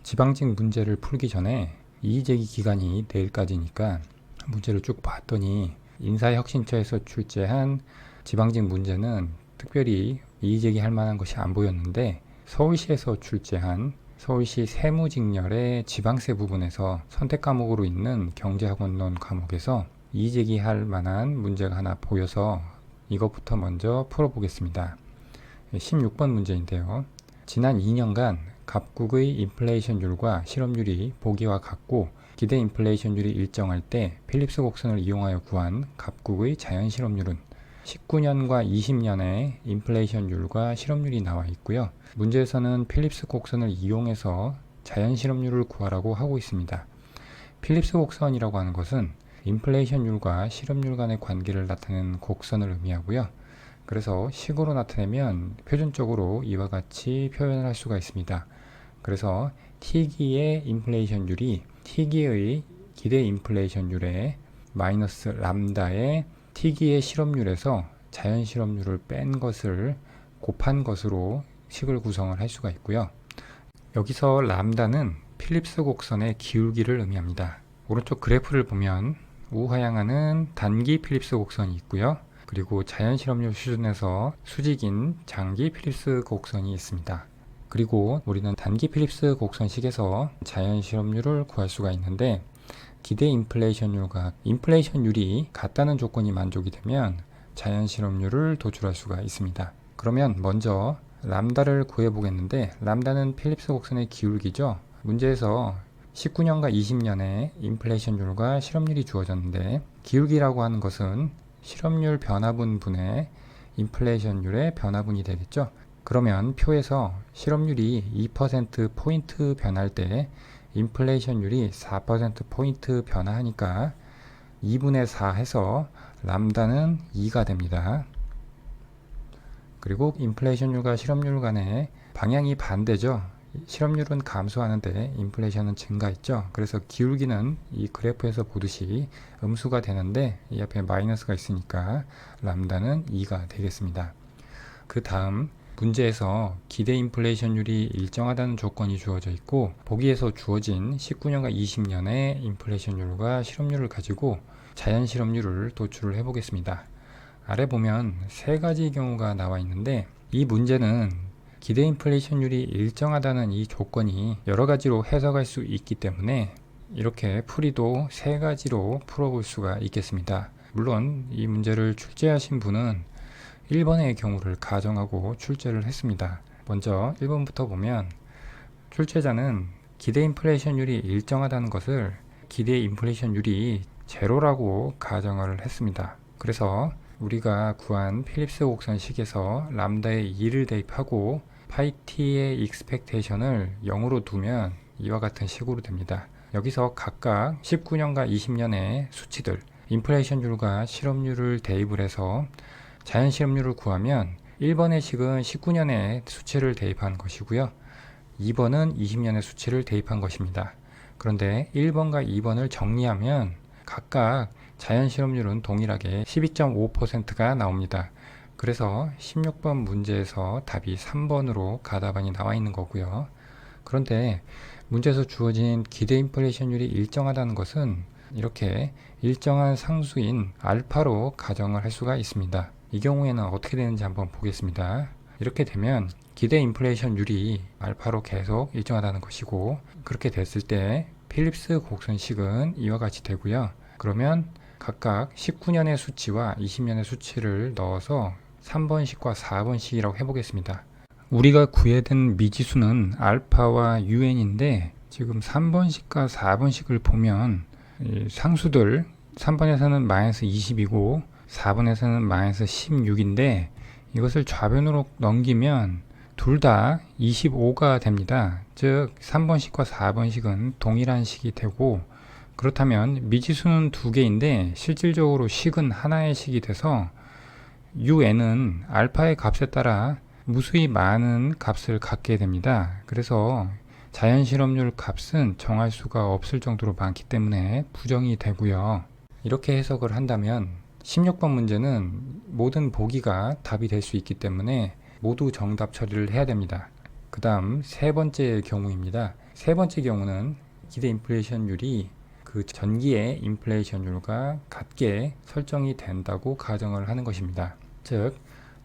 지방직 문제를 풀기 전에 이의제기 기간이 내일까지니까 문제를 쭉 봤더니 인사혁신처에서 출제한 지방직 문제는 특별히 이의제기할 만한 것이 안 보였는데, 서울시에서 출제한 서울시 세무직렬의 지방세 부분에서 선택 과목으로 있는 경제학원론 과목에서 이의제기할 만한 문제가 하나 보여서 이것부터 먼저 풀어보겠습니다. 16번 문제인데요. 지난 2년간 갑국의 인플레이션율과 실업률이 보기와 같고 기대 인플레이션율이 일정할 때 필립스 곡선을 이용하여 구한 갑국의 자연 실업률은 19년과 20년의 인플레이션율과 실업률이 나와 있고요. 문제에서는 필립스 곡선을 이용해서 자연 실업률을 구하라고 하고 있습니다. 필립스 곡선이라고 하는 것은 인플레이션율과 실업률 간의 관계를 나타내는 곡선을 의미하고요. 그래서 식으로 나타내면 표준적으로 이와 같이 표현을 할 수가 있습니다. 그래서 T기의 인플레이션율이 T기의 기대 인플레이션율에 마이너스 람다의 T기의 실업률에서 자연 실업률을 뺀 것을 곱한 것으로 식을 구성을 할 수가 있고요. 여기서 람다는 필립스 곡선의 기울기를 의미합니다. 오른쪽 그래프를 보면 우하향하는 단기 필립스 곡선이 있고요. 그리고 자연 실업률 수준에서 수직인 장기 필립스 곡선이 있습니다. 그리고 우리는 단기 필립스 곡선식에서 자연 실업률을 구할 수가 있는데, 기대 인플레이션율과 인플레이션율이 같다는 조건이 만족이 되면 자연 실업률을 도출할 수가 있습니다. 그러면 먼저 람다를 구해 보겠는데, 람다는 필립스 곡선의 기울기죠. 문제에서 19년과 20년의 인플레이션율과 실업률이 주어졌는데, 기울기라고 하는 것은 실업률 변화분 분의 인플레이션율의 변화분이 되겠죠. 그러면 표에서 실업률이 2%포인트 변할 때 인플레이션율이 4%포인트 변화하니까 2분의 4 해서 람다는 2가 됩니다. 그리고 인플레이션율과 실업률 간의 방향이 반대죠. 실업률은 감소하는데 인플레이션은 증가했죠. 그래서 기울기는 이 그래프에서 보듯이 음수가 되는데 이 앞에 마이너스가 있으니까 람다는 2가 되겠습니다. 그 다음 문제에서 기대 인플레이션율이 일정하다는 조건이 주어져 있고, 보기에서 주어진 19년과 20년의 인플레이션율과 실업률을 가지고 자연 실업률을 도출을 해 보겠습니다. 아래 보면 세 가지 경우가 나와 있는데, 이 문제는 기대 인플레이션율이 일정하다는 이 조건이 여러 가지로 해석할 수 있기 때문에 이렇게 풀이도 세 가지로 풀어볼 수가 있겠습니다. 물론 이 문제를 출제하신 분은 1번의 경우를 가정하고 출제를 했습니다. 먼저 1번부터 보면 출제자는 기대 인플레이션율이 일정하다는 것을 기대 인플레이션율이 제로라고 가정을 했습니다. 그래서 우리가 구한 필립스 곡선식에서 람다에 2를 대입하고 파이 t의 익스펙테이션을 0으로 두면 이와 같은 식으로 됩니다. 여기서 각각 19년과 20년의 수치들, 인플레이션율과 실업률을 대입을 해서 자연 실업률을 구하면 1번의 식은 19년의 수치를 대입한 것이고요. 2번은 20년의 수치를 대입한 것입니다. 그런데 1번과 2번을 정리하면 각각 자연 실업률은 동일하게 12.5%가 나옵니다. 그래서 16번 문제에서 답이 3번으로 가답안이 나와 있는 거고요. 그런데 문제에서 주어진 기대 인플레이션율이 일정하다는 것은 이렇게 일정한 상수인 알파로 가정을 할 수가 있습니다. 이 경우에는 어떻게 되는지 한번 보겠습니다. 이렇게 되면 기대 인플레이션율이 알파로 계속 일정하다는 것이고, 그렇게 됐을 때 필립스 곡선식은 이와 같이 되고요. 그러면 각각 19년의 수치와 20년의 수치를 넣어서 3번식과 4번식이라고 해보겠습니다. 우리가 구해야 되는 미지수는 알파와 un인데, 지금 3번식과 4번식을 보면 상수들 3번에서는 마이너스 20이고 4번에서는 마이너스 16인데, 이것을 좌변으로 넘기면 둘 다 25가 됩니다. 즉 3번식과 4번식은 동일한 식이 되고, 그렇다면 미지수는 두 개인데 실질적으로 식은 하나의 식이 돼서 un은 알파의 값에 따라 무수히 많은 값을 갖게 됩니다. 그래서 자연 실업률 값은 정할 수가 없을 정도로 많기 때문에 부정이 되고요. 이렇게 해석을 한다면 16번 문제는 모든 보기가 답이 될 수 있기 때문에 모두 정답 처리를 해야 됩니다. 그 다음 세 번째 경우입니다. 세 번째 경우는 기대 인플레이션율이 그 전기의 인플레이션율과 같게 설정이 된다고 가정을 하는 것입니다. 즉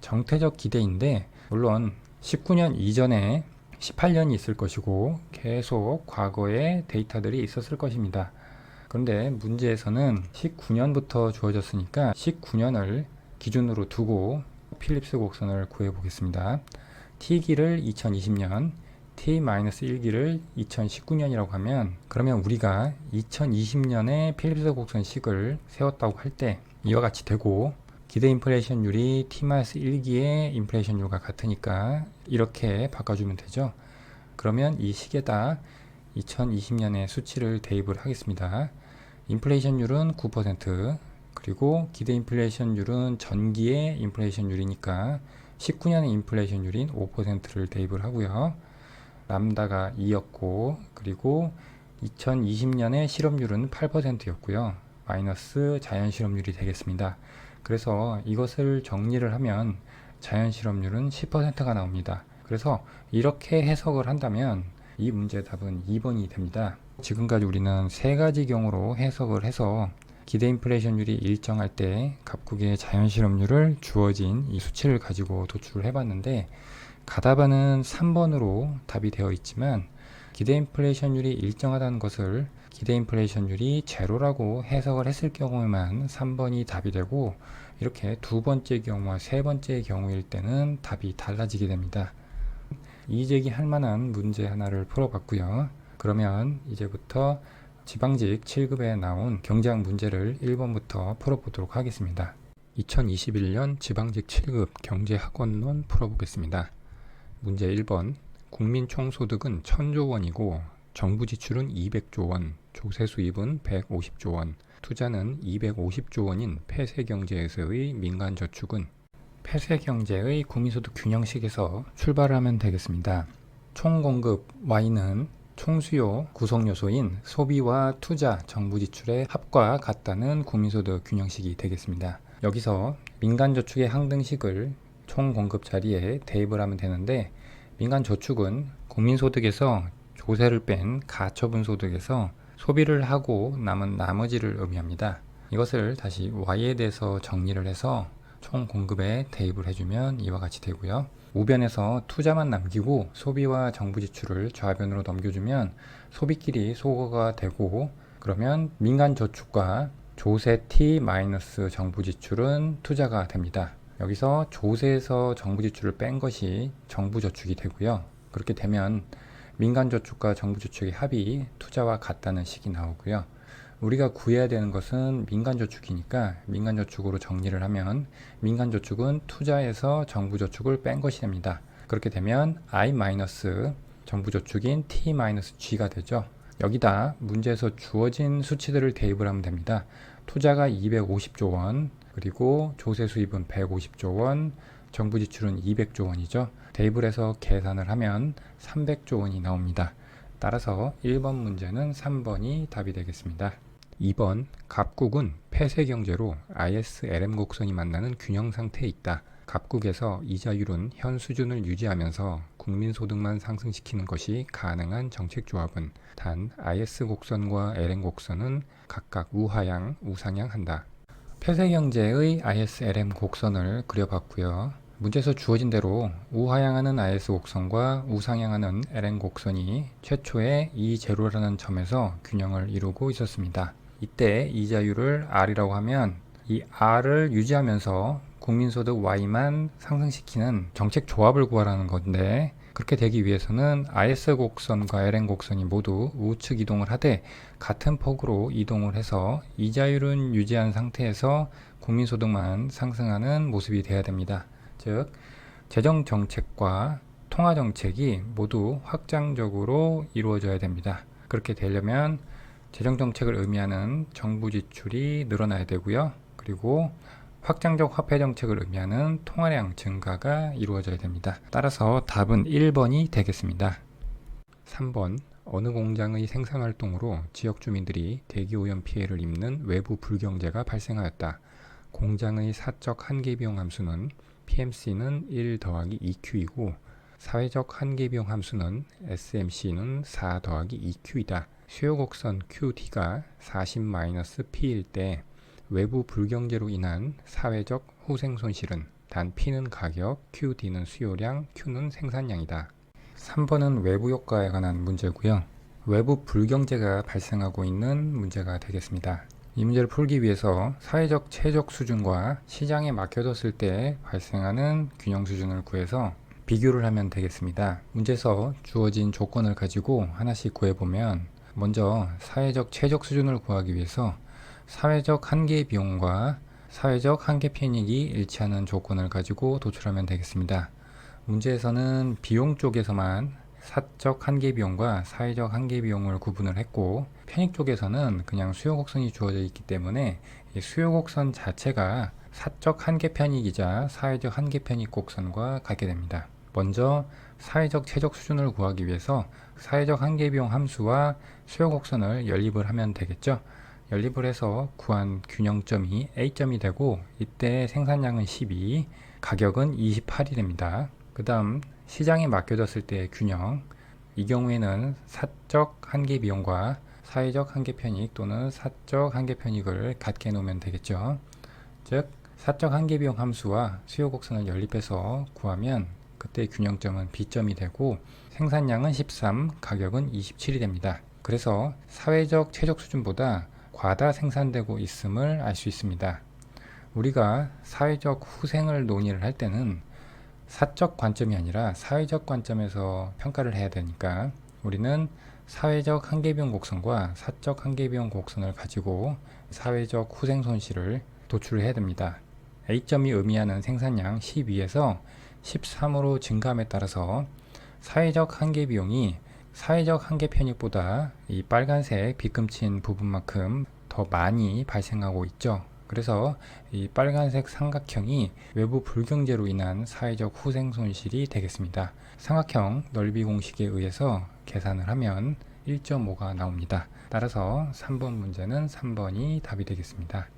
정태적 기대인데 물론 19년 이전에 18년이 있을 것이고 계속 과거의 데이터들이 있었을 것입니다. 그런데 문제에서는 19년부터 주어졌으니까 19년을 기준으로 두고 필립스 곡선을 구해 보겠습니다. T기를 2020년, T-1기를 2019년이라고 하면 그러면 우리가 2020년에 필립스 곡선식을 세웠다고 할 때 이와 같이 되고 기대 인플레이션율이 T-1기의 인플레이션율과 같으니까 이렇게 바꿔주면 되죠. 그러면 이 식에다 2020년의 수치를 대입을 하겠습니다. 인플레이션율은 9%, 그리고 기대 인플레이션율은 전기의 인플레이션율이니까 19년의 인플레이션율인 5%를 대입을 하고요. 람다가 2였고 그리고 2020년의 실업률은 8%였고요. 마이너스 자연 실업률이 되겠습니다. 그래서 이것을 정리를 하면 자연 실업률은 10%가 나옵니다. 그래서 이렇게 해석을 한다면 이 문제의 답은 2번이 됩니다. 지금까지 우리는 세 가지 경우로 해석을 해서 기대 인플레이션율이 일정할 때 각국의 자연 실업률을 주어진 이 수치를 가지고 도출을 해봤는데 가답안은 3번으로 답이 되어 있지만 기대 인플레이션율이 일정하다는 것을 기대 인플레이션율이 제로라고 해석을 했을 경우에만 3번이 답이 되고 이렇게 두 번째 경우와 세 번째 경우일 때는 답이 달라지게 됩니다. 이의제기할 만한 문제 하나를 풀어봤고요. 그러면 이제부터 지방직 7급에 나온 경제학 문제를 1번부터 풀어보도록 하겠습니다. 2021년 지방직 7급 경제학원론 풀어보겠습니다. 문제 1번. 국민 총소득은 1000조 원이고 정부 지출은 200조 원, 조세 수입은 150조 원, 투자는 250조 원인 폐쇄경제에서의 민간저축은 폐쇄경제의 국민소득 균형식에서 출발을 하면 되겠습니다. 총공급 Y는 총수요 구성요소인 소비와 투자, 정부 지출의 합과 같다는 국민소득 균형식이 되겠습니다. 여기서 민간저축의 항등식을 총공급 자리에 대입을 하면 되는데 민간저축은 국민소득에서 조세를 뺀 가처분소득에서 소비를 하고 남은 나머지를 의미합니다. 이것을 다시 Y에 대해서 정리를 해서 총공급에 대입을 해주면 이와 같이 되고요. 우변에서 투자만 남기고 소비와 정부 지출을 좌변으로 넘겨주면 소비끼리 소거가 되고 그러면 민간저축과 조세 T 마이너스 정부 지출은 투자가 됩니다. 여기서 조세에서 정부 지출을 뺀 것이 정부 저축이 되고요. 그렇게 되면 민간저축과 정부 저축의 합이 투자와 같다는 식이 나오고요. 우리가 구해야 되는 것은 민간저축이니까 민간저축으로 정리를 하면 민간저축은 투자에서 정부저축을 뺀 것이 됩니다. 그렇게 되면 I- 정부저축인 T-G가 되죠. 여기다 문제에서 주어진 수치들을 대입을 하면 됩니다. 투자가 250조 원, 그리고 조세 수입은 150조 원, 정부 지출은 200조 원이죠. 대입을 해서 계산을 하면 300조 원이 나옵니다. 따라서 1번 문제는 3번이 답이 되겠습니다. 2번, 갑국은 폐쇄경제로 ISLM 곡선이 만나는 균형 상태에 있다. 갑국에서 이자율은 현 수준을 유지하면서 국민소득만 상승시키는 것이 가능한 정책조합은 단 IS 곡선과 LM 곡선은 각각 우하향, 우상향한다. 폐쇄경제의 ISLM 곡선을 그려봤고요. 문제에서 주어진 대로 우하향하는 IS 곡선과 우상향하는 LM 곡선이 최초에 E0라는 점에서 균형을 이루고 있었습니다. 이때 이자율을 R이라고 하면 이 R을 유지하면서 국민소득 Y만 상승시키는 정책 조합을 구하라는 건데 그렇게 되기 위해서는 IS 곡선과 LN 곡선이 모두 우측 이동을 하되 같은 폭으로 이동을 해서 이자율은 유지한 상태에서 국민소득만 상승하는 모습이 돼야 됩니다. 즉 재정정책과 통화정책이 모두 확장적으로 이루어져야 됩니다. 그렇게 되려면 재정정책을 의미하는 정부 지출이 늘어나야 되고요. 그리고 확장적 화폐 정책을 의미하는 통화량 증가가 이루어져야 됩니다. 따라서 답은 1번이 되겠습니다. 3번, 어느 공장의 생산활동으로 지역 주민들이 대기오염 피해를 입는 외부 불경제가 발생하였다. 공장의 사적 한계비용 함수는 PMC는 1 더하기 EQ이고 사회적 한계비용 함수는 SMC는 4 더하기 2Q이다. 수요 곡선 QD가 40-P일 때 외부 불경제로 인한 사회적 후생 손실은 단 P는 가격, QD는 수요량, Q는 생산량이다. 3번은 외부 효과에 관한 문제고요. 외부 불경제가 발생하고 있는 문제가 되겠습니다. 이 문제를 풀기 위해서 사회적 최적 수준과 시장에 맡겨뒀을 때 발생하는 균형 수준을 구해서 비교를 하면 되겠습니다. 문제에서 주어진 조건을 가지고 하나씩 구해보면, 먼저 사회적 최적 수준을 구하기 위해서 사회적 한계 비용과 사회적 한계 편익이 일치하는 조건을 가지고 도출하면 되겠습니다. 문제에서는 비용 쪽에서만 사적 한계 비용과 사회적 한계 비용을 구분을 했고, 편익 쪽에서는 그냥 수요 곡선이 주어져 있기 때문에 이 수요 곡선 자체가 사적 한계 편익이자 사회적 한계 편익 곡선과 같게 됩니다. 먼저 사회적 최적 수준을 구하기 위해서 사회적 한계 비용 함수와 수요 곡선을 연립을 하면 되겠죠. 연립을 해서 구한 균형점이 A점이 되고, 이때 생산량은 12, 가격은 28이 됩니다. 그 다음 시장에 맡겨졌을 때의 균형, 이 경우에는 사적 한계 비용과 사회적 한계 편익 또는 사적 한계 편익을 같게 놓으면 되겠죠. 즉 사적 한계 비용 함수와 수요 곡선을 연립해서 구하면 그때 균형점은 B점이 되고, 생산량은 13, 가격은 27이 됩니다. 그래서 사회적 최적 수준보다 과다 생산되고 있음을 알 수 있습니다. 우리가 사회적 후생을 논의를 할 때는 사적 관점이 아니라 사회적 관점에서 평가를 해야 되니까, 우리는 사회적 한계비용 곡선과 사적 한계비용 곡선을 가지고 사회적 후생 손실을 도출을 해야 됩니다. A점이 의미하는 생산량 12에서 13으로 증가함에 따라서 사회적 한계비용이 사회적 한계 편익보다 이 빨간색 빗금친 부분만큼 더 많이 발생하고 있죠. 그래서 이 빨간색 삼각형이 외부 불경제로 인한 사회적 후생 손실이 되겠습니다. 삼각형 넓이 공식에 의해서 계산을 하면 1.5가 나옵니다. 따라서 3번 문제는 3번이 답이 되겠습니다.